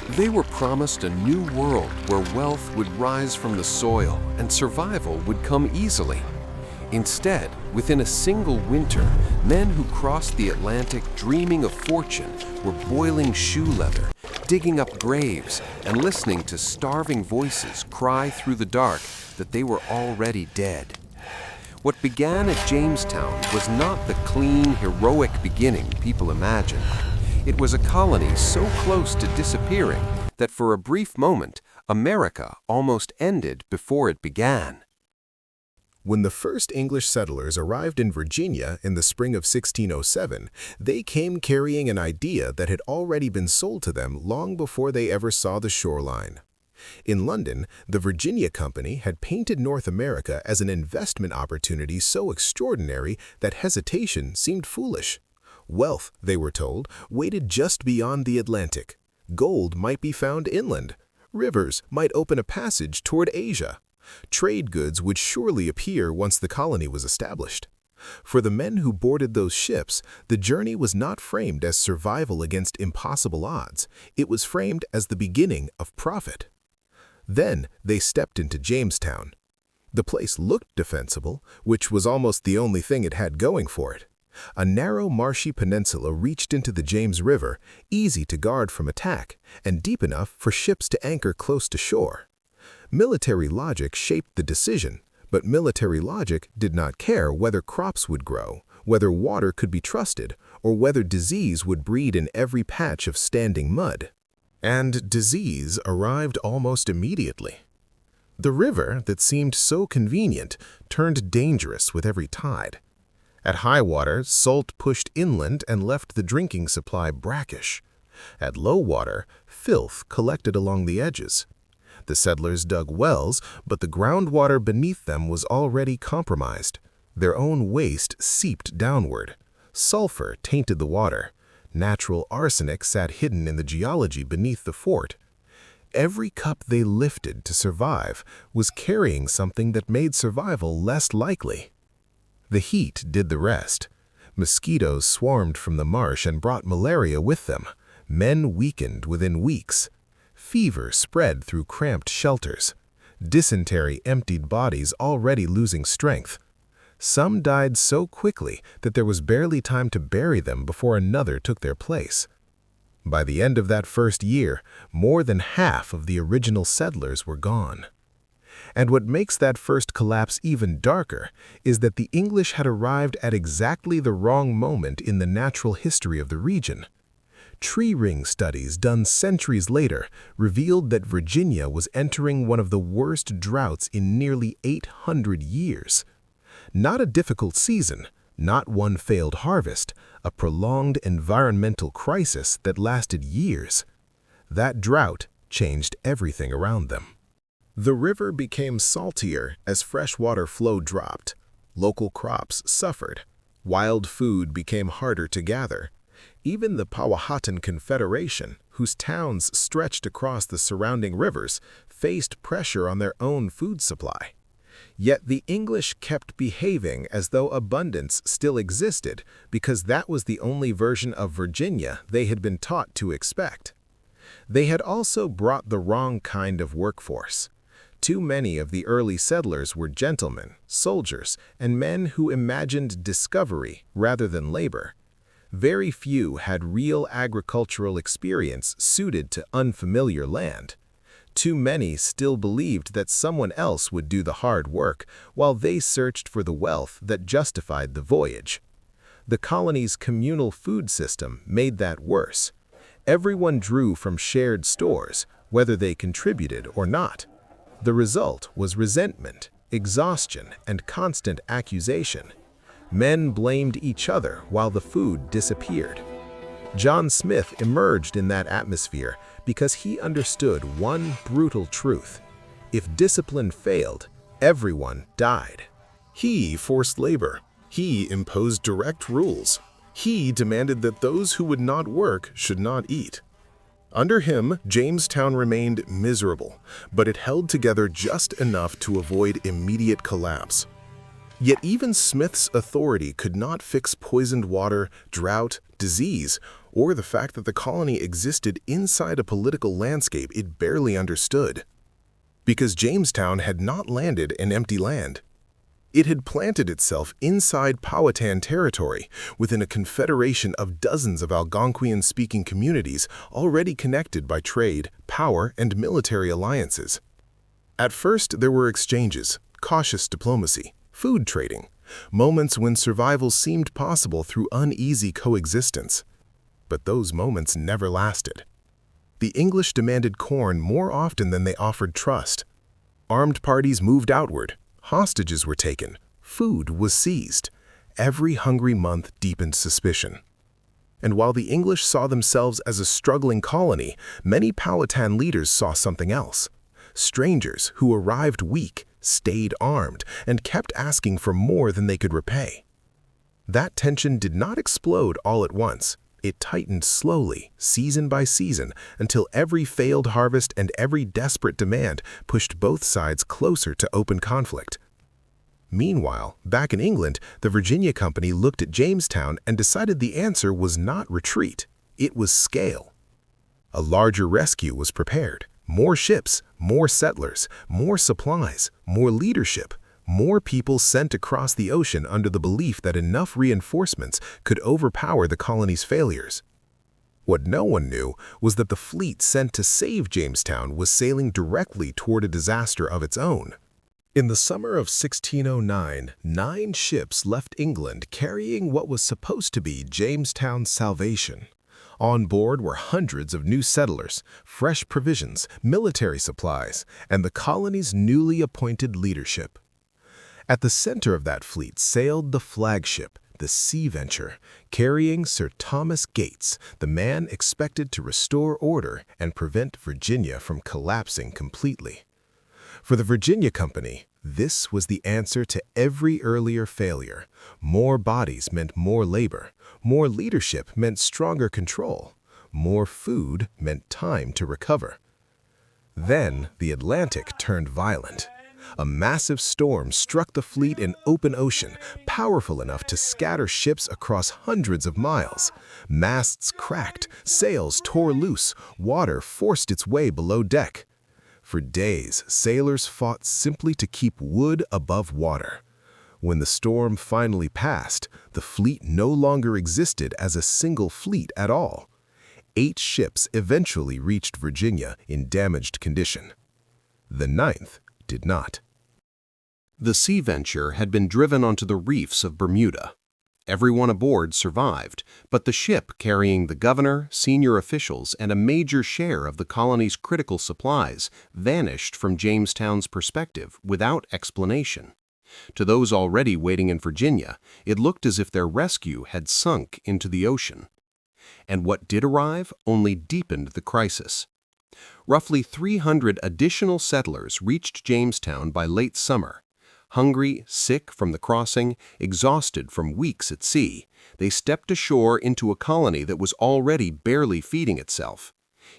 They were promised a new world where wealth would rise from the soil and survival would come easily. Instead, within a single winter, men who crossed the Atlantic dreaming of fortune were boiling shoe leather, digging up graves, and listening to starving voices cry through the dark that they were already dead. What began at Jamestown was not the clean, heroic beginning people imagined. It was a colony so close to disappearing that for a brief moment, America almost ended before it began. When the first English settlers arrived in Virginia in the spring of 1607, they came carrying an idea that had already been sold to them long before they ever saw the shoreline. In London, the Virginia Company had painted North America as an investment opportunity so extraordinary that hesitation seemed foolish. Wealth, they were told, waited just beyond the Atlantic. Gold might be found inland. Rivers might open a passage toward Asia. Trade goods would surely appear once the colony was established. For the men who boarded those ships, the journey was not framed as survival against impossible odds. It was framed as the beginning of profit. Then they stepped into Jamestown. The place looked defensible, which was almost the only thing it had going for it. A narrow, marshy peninsula reached into the James River, easy to guard from attack, and deep enough for ships to anchor close to shore. Military logic shaped the decision, but military logic did not care whether crops would grow, whether water could be trusted, or whether disease would breed in every patch of standing mud. And disease arrived almost immediately. The river that seemed so convenient turned dangerous with every tide. At high water, salt pushed inland and left the drinking supply brackish. At low water, filth collected along the edges. The settlers dug wells, but the groundwater beneath them was already compromised. Their own waste seeped downward. Sulfur tainted the water. Natural arsenic sat hidden in the geology beneath the fort. Every cup they lifted to survive was carrying something that made survival less likely. The heat did the rest. Mosquitoes swarmed from the marsh and brought malaria with them. Men weakened within weeks. Fever spread through cramped shelters. Dysentery emptied bodies already losing strength. Some died so quickly that there was barely time to bury them before another took their place. By the end of that first year, more than half of the original settlers were gone. And what makes that first collapse even darker is that the English had arrived at exactly the wrong moment in the natural history of the region. Tree ring studies done centuries later revealed that Virginia was entering one of the worst droughts in nearly 800 years. Not a difficult season, not one failed harvest, a prolonged environmental crisis that lasted years. That drought changed everything around them. The river became saltier as freshwater flow dropped. Local crops suffered. Wild food became harder to gather. Even the Powhatan Confederation, whose towns stretched across the surrounding rivers, faced pressure on their own food supply. Yet the English kept behaving as though abundance still existed because that was the only version of Virginia they had been taught to expect. They had also brought the wrong kind of workforce. Too many of the early settlers were gentlemen, soldiers, and men who imagined discovery rather than labor. Very few had real agricultural experience suited to unfamiliar land. Too many still believed that someone else would do the hard work while they searched for the wealth that justified the voyage. The colony's communal food system made that worse. Everyone drew from shared stores, whether they contributed or not. The result was resentment, exhaustion, and constant accusation. Men blamed each other while the food disappeared. John Smith emerged in that atmosphere because he understood one brutal truth. If discipline failed, everyone died. He forced labor. He imposed direct rules. He demanded that those who would not work should not eat. Under him, Jamestown remained miserable, but it held together just enough to avoid immediate collapse. Yet even Smith's authority could not fix poisoned water, drought, disease, or the fact that the colony existed inside a political landscape it barely understood. Because Jamestown had not landed in empty land. It had planted itself inside Powhatan territory within a confederation of dozens of Algonquian-speaking communities already connected by trade, power, and military alliances. At first, there were exchanges, cautious diplomacy, food trading, moments when survival seemed possible through uneasy coexistence. But those moments never lasted. The English demanded corn more often than they offered trust. Armed parties moved outward. Hostages were taken. Food was seized. Every hungry month deepened suspicion. And while the English saw themselves as a struggling colony, many Powhatan leaders saw something else. Strangers who arrived weak, stayed armed, and kept asking for more than they could repay. That tension did not explode all at once. It tightened slowly, season by season, until every failed harvest and every desperate demand pushed both sides closer to open conflict. Meanwhile, back in England, the Virginia Company looked at Jamestown and decided the answer was not retreat, it was scale. A larger rescue was prepared. More ships, more settlers, more supplies, more leadership, more people sent across the ocean under the belief that enough reinforcements could overpower the colony's failures. What no one knew was that the fleet sent to save Jamestown was sailing directly toward a disaster of its own. In the summer of 1609, 9 ships left England carrying what was supposed to be Jamestown's salvation. On board were hundreds of new settlers, fresh provisions, military supplies, and the colony's newly appointed leadership. At the center of that fleet sailed the flagship, the Sea Venture, carrying Sir Thomas Gates, the man expected to restore order and prevent Virginia from collapsing completely. For the Virginia Company, this was the answer to every earlier failure. More bodies meant more labor. More leadership meant stronger control. More food meant time to recover. Then the Atlantic turned violent. A massive storm struck the fleet in open ocean, powerful enough to scatter ships across hundreds of miles. Masts cracked, sails tore loose, water forced its way below deck. For days, sailors fought simply to keep wood above water. When the storm finally passed, the fleet no longer existed as a single fleet at all. 8 ships eventually reached Virginia in damaged condition. The 9th did not. The Sea Venture had been driven onto the reefs of Bermuda. Everyone aboard survived, but the ship carrying the governor, senior officials, and a major share of the colony's critical supplies vanished from Jamestown's perspective without explanation. To those already waiting in Virginia, it looked as if their rescue had sunk into the ocean. And what did arrive only deepened the crisis. Roughly 300 additional settlers reached Jamestown by late summer. Hungry, sick from the crossing, exhausted from weeks at sea, they stepped ashore into a colony that was already barely feeding itself.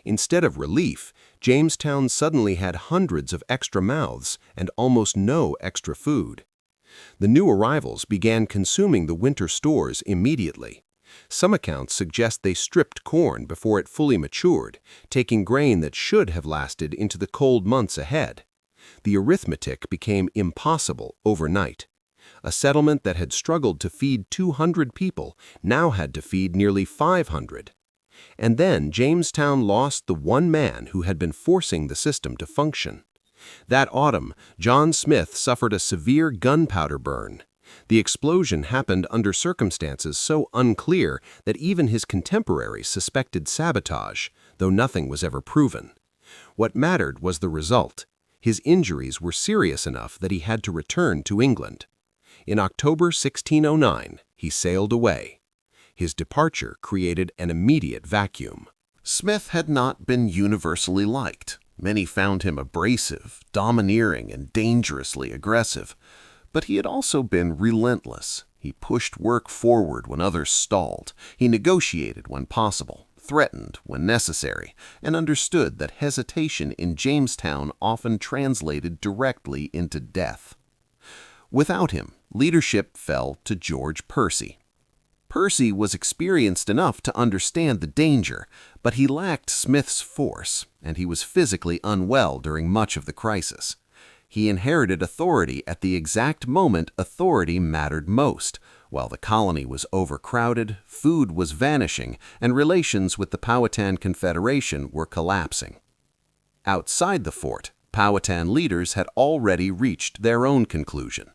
Instead of relief, Jamestown suddenly had hundreds of extra mouths and almost no extra food. The new arrivals began consuming the winter stores immediately. Some accounts suggest they stripped corn before it fully matured, taking grain that should have lasted into the cold months ahead. The arithmetic became impossible overnight. A settlement that had struggled to feed 200 people now had to feed nearly 500. And then Jamestown lost the one man who had been forcing the system to function. That autumn, John Smith suffered a severe gunpowder burn. The explosion happened under circumstances so unclear that even his contemporaries suspected sabotage, though nothing was ever proven. What mattered was the result. His injuries were serious enough that he had to return to England. In October 1609, he sailed away. His departure created an immediate vacuum. Smith had not been universally liked. Many found him abrasive, domineering, and dangerously aggressive. But he had also been relentless. He pushed work forward when others stalled. He negotiated when possible, threatened when necessary, and understood that hesitation in Jamestown often translated directly into death. Without him, leadership fell to George Percy. Percy was experienced enough to understand the danger, but he lacked Smith's force, and he was physically unwell during much of the crisis. He inherited authority at the exact moment authority mattered most. While the colony was overcrowded, food was vanishing, and relations with the Powhatan Confederation were collapsing. Outside the fort, Powhatan leaders had already reached their own conclusion.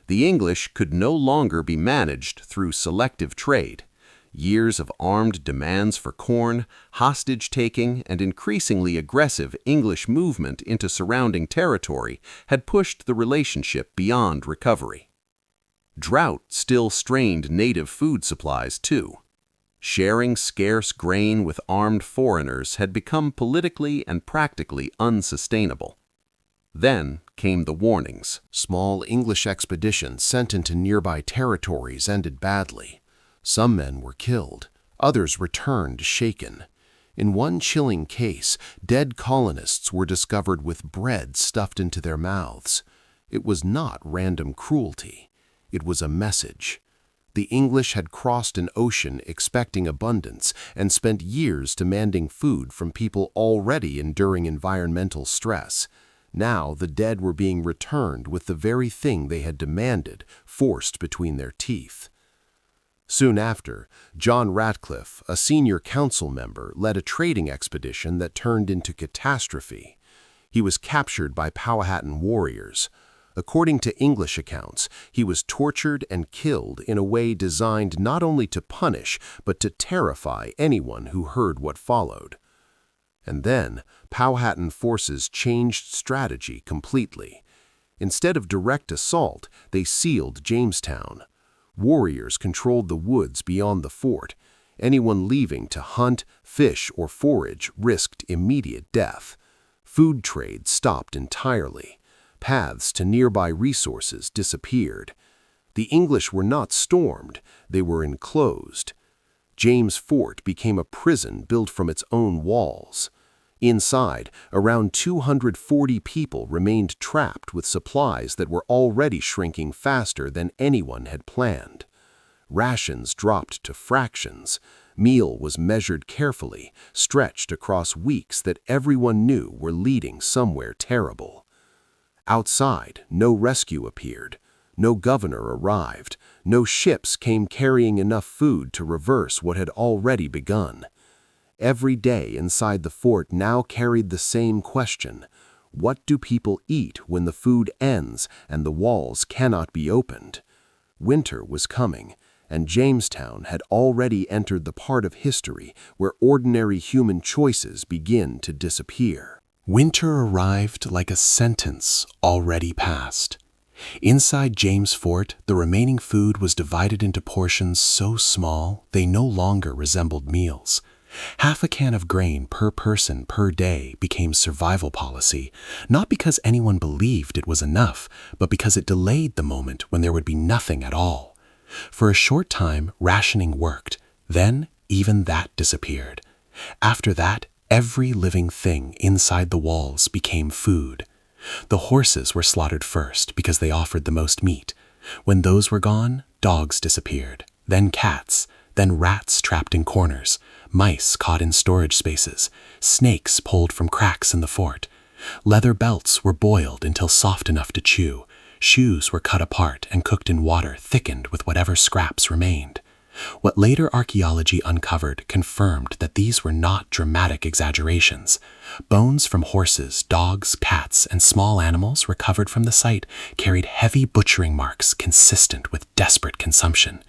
The English could no longer be managed through selective trade. Years of armed demands for corn, hostage-taking, and increasingly aggressive English movement into surrounding territory had pushed the relationship beyond recovery. Drought still strained native food supplies, too. Sharing scarce grain with armed foreigners had become politically and practically unsustainable. Then came the warnings. Small English expeditions sent into nearby territories ended badly. Some men were killed, others returned shaken. In one chilling case, dead colonists were discovered with bread stuffed into their mouths. It was not random cruelty. It was a message. The English had crossed an ocean expecting abundance and spent years demanding food from people already enduring environmental stress. Now the dead were being returned with the very thing they had demanded, forced between their teeth. Soon after, John Ratcliffe, a senior council member, led a trading expedition that turned into catastrophe. He was captured by Powhatan warriors. According to English accounts, he was tortured and killed in a way designed not only to punish, but to terrify anyone who heard what followed. And then, Powhatan forces changed strategy completely. Instead of direct assault, they sealed Jamestown. Warriors controlled the woods beyond the fort. Anyone leaving to hunt, fish, or forage risked immediate death. Food trade stopped entirely. Paths to nearby resources disappeared. The English were not stormed, they were enclosed. James Fort became a prison built from its own walls. Inside, around 240 people remained trapped with supplies that were already shrinking faster than anyone had planned. Rations dropped to fractions. Meal was measured carefully, stretched across weeks that everyone knew were leading somewhere terrible. Outside, no rescue appeared. No governor arrived. No ships came carrying enough food to reverse what had already begun. Every day inside the fort now carried the same question. What do people eat when the food ends and the walls cannot be opened? Winter was coming, and Jamestown had already entered the part of history where ordinary human choices begin to disappear. Winter arrived like a sentence already passed. Inside James Fort, the remaining food was divided into portions so small they no longer resembled meals. Half a can of grain per person per day became survival policy, not because anyone believed it was enough, but because it delayed the moment when there would be nothing at all. For a short time, rationing worked. Then, even that disappeared. After that, every living thing inside the walls became food. The horses were slaughtered first because they offered the most meat. When those were gone, dogs disappeared, then cats, then rats trapped in corners, mice caught in storage spaces, snakes pulled from cracks in the fort. Leather belts were boiled until soft enough to chew. Shoes were cut apart and cooked in water thickened with whatever scraps remained. What later archaeology uncovered confirmed that these were not dramatic exaggerations. Bones from horses, dogs, cats, and small animals recovered from the site carried heavy butchering marks consistent with desperate consumption.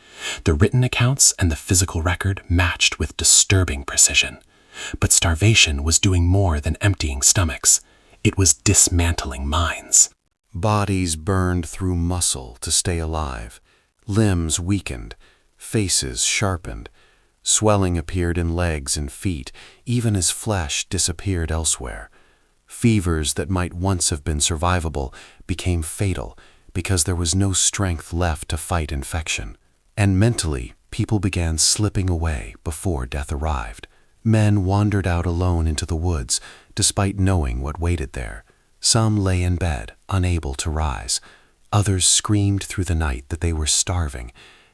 The written accounts and the physical record matched with disturbing precision. But starvation was doing more than emptying stomachs. It was dismantling minds. Bodies burned through muscle to stay alive. Limbs weakened. Faces sharpened. Swelling appeared in legs and feet, even as flesh disappeared elsewhere. Fevers that might once have been survivable became fatal because there was no strength left to fight infection. And mentally, people began slipping away before death arrived. Men wandered out alone into the woods, despite knowing what waited there. Some lay in bed, unable to rise. Others screamed through the night that they were starving.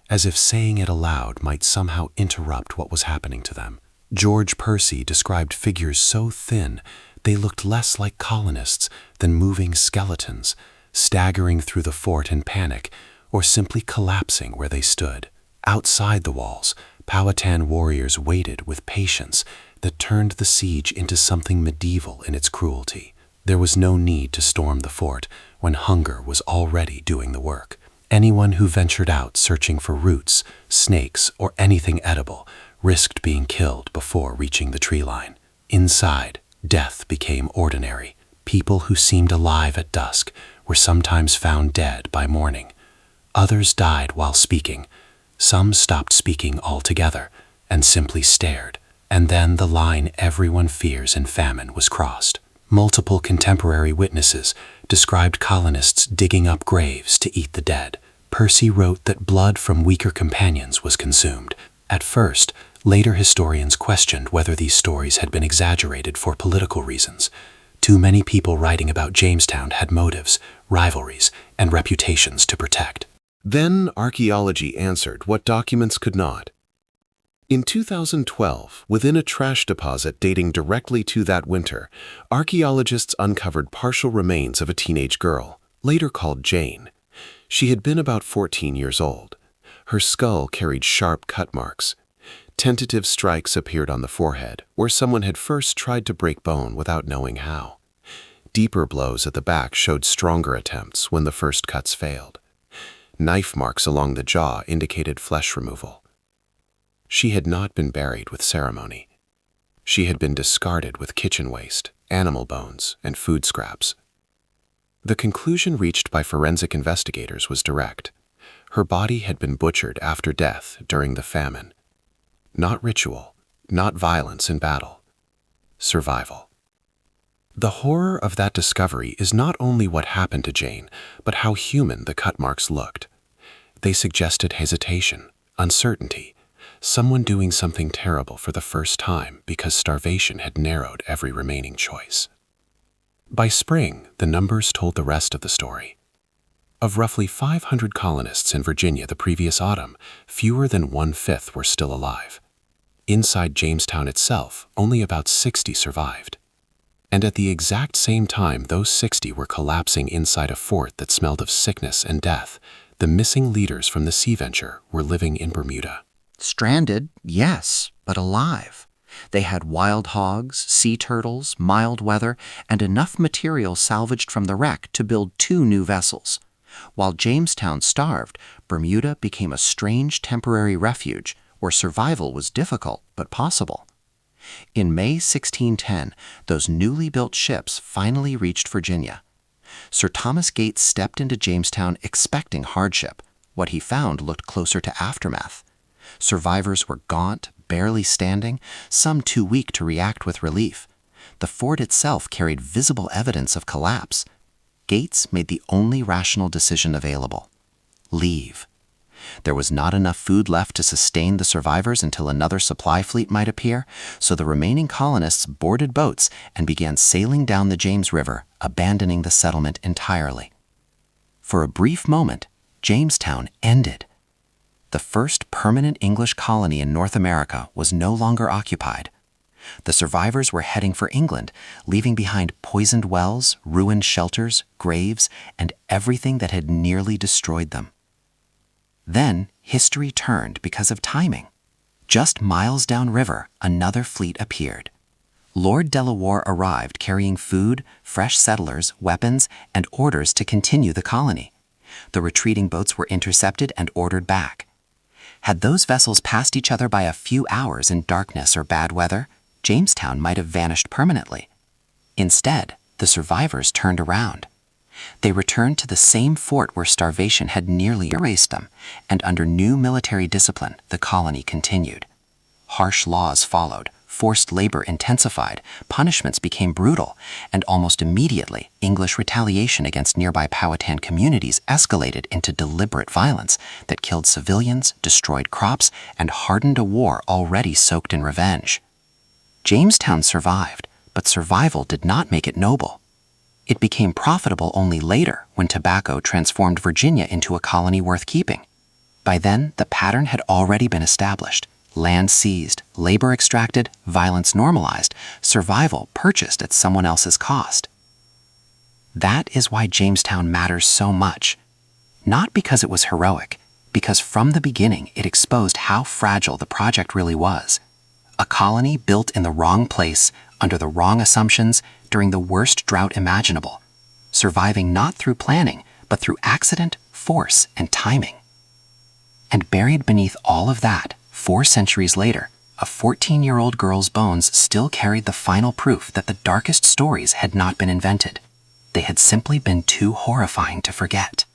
as if saying it aloud might somehow interrupt what was happening to them. George Percy described figures so thin they looked less like colonists than moving skeletons, staggering through the fort in panic or simply collapsing where they stood. Outside the walls, Powhatan warriors waited with patience that turned the siege into something medieval in its cruelty. There was no need to storm the fort when hunger was already doing the work. Anyone who ventured out searching for roots, snakes, or anything edible risked being killed before reaching the tree line. Inside, death became ordinary. People who seemed alive at dusk were sometimes found dead by morning. Others died while speaking. Some stopped speaking altogether and simply stared. And then the line everyone fears in famine was crossed. Multiple contemporary witnesses described colonists digging up graves to eat the dead. Percy wrote that blood from weaker companions was consumed. At first, later historians questioned whether these stories had been exaggerated for political reasons. Too many people writing about Jamestown had motives, rivalries, and reputations to protect. Then archaeology answered what documents could not. In 2012, within a trash deposit dating directly to that winter, archaeologists uncovered partial remains of a teenage girl, later called Jane. She had been about 14 years old. Her skull carried sharp cut marks. Tentative strikes appeared on the forehead, where someone had first tried to break bone without knowing how. Deeper blows at the back showed stronger attempts when the first cuts failed. Knife marks along the jaw indicated flesh removal. She had not been buried with ceremony. She had been discarded with kitchen waste, animal bones, and food scraps. The conclusion reached by forensic investigators was direct. Her body had been butchered after death during the famine. Not ritual, not violence in battle. Survival. The horror of that discovery is not only what happened to Jane, but how human the cut marks looked. They suggested hesitation, uncertainty, someone doing something terrible for the first time because starvation had narrowed every remaining choice. By spring, the numbers told the rest of the story. Of roughly 500 colonists in Virginia the previous autumn, fewer than 1/5 were still alive. Inside Jamestown itself, only about 60 survived. And at the exact same time those 60 were collapsing inside a fort that smelled of sickness and death, the missing leaders from the sea venture were living in Bermuda. Stranded, yes, but alive. They had wild hogs, sea turtles, mild weather, and enough material salvaged from the wreck to build 2 new vessels. While Jamestown starved, Bermuda became a strange temporary refuge where survival was difficult but possible. In May 1610, those newly built ships finally reached Virginia. Sir Thomas Gates stepped into Jamestown expecting hardship. What he found looked closer to aftermath. Survivors were gaunt, barely standing, some too weak to react with relief. The fort itself carried visible evidence of collapse. Gates made the only rational decision available: leave. There was not enough food left to sustain the survivors until another supply fleet might appear, so the remaining colonists boarded boats and began sailing down the James River, abandoning the settlement entirely. For a brief moment, Jamestown ended. The first permanent English colony in North America was no longer occupied. The survivors were heading for England, leaving behind poisoned wells, ruined shelters, graves, and everything that had nearly destroyed them. Then, history turned because of timing. Just miles downriver, another fleet appeared. Lord Delaware arrived carrying food, fresh settlers, weapons, and orders to continue the colony. The retreating boats were intercepted and ordered back. Had those vessels passed each other by a few hours in darkness or bad weather, Jamestown might have vanished permanently. Instead, the survivors turned around. They returned to the same fort where starvation had nearly erased them, and under new military discipline, the colony continued. Harsh laws followed, forced labor intensified, punishments became brutal, and almost immediately, English retaliation against nearby Powhatan communities escalated into deliberate violence that killed civilians, destroyed crops, and hardened a war already soaked in revenge. Jamestown survived, but survival did not make it noble. It became profitable only later when tobacco transformed Virginia into a colony worth keeping. By then, the pattern had already been established. Land seized, labor extracted, violence normalized, survival purchased at someone else's cost. That is why Jamestown matters so much. Not because it was heroic, because from the beginning it exposed how fragile the project really was. A colony built in the wrong place, under the wrong assumptions, during the worst drought imaginable, surviving not through planning, but through accident, force, and timing. And buried beneath all of that, 4 centuries later, a 14-year-old girl's bones still carried the final proof that the darkest stories had not been invented. They had simply been too horrifying to forget.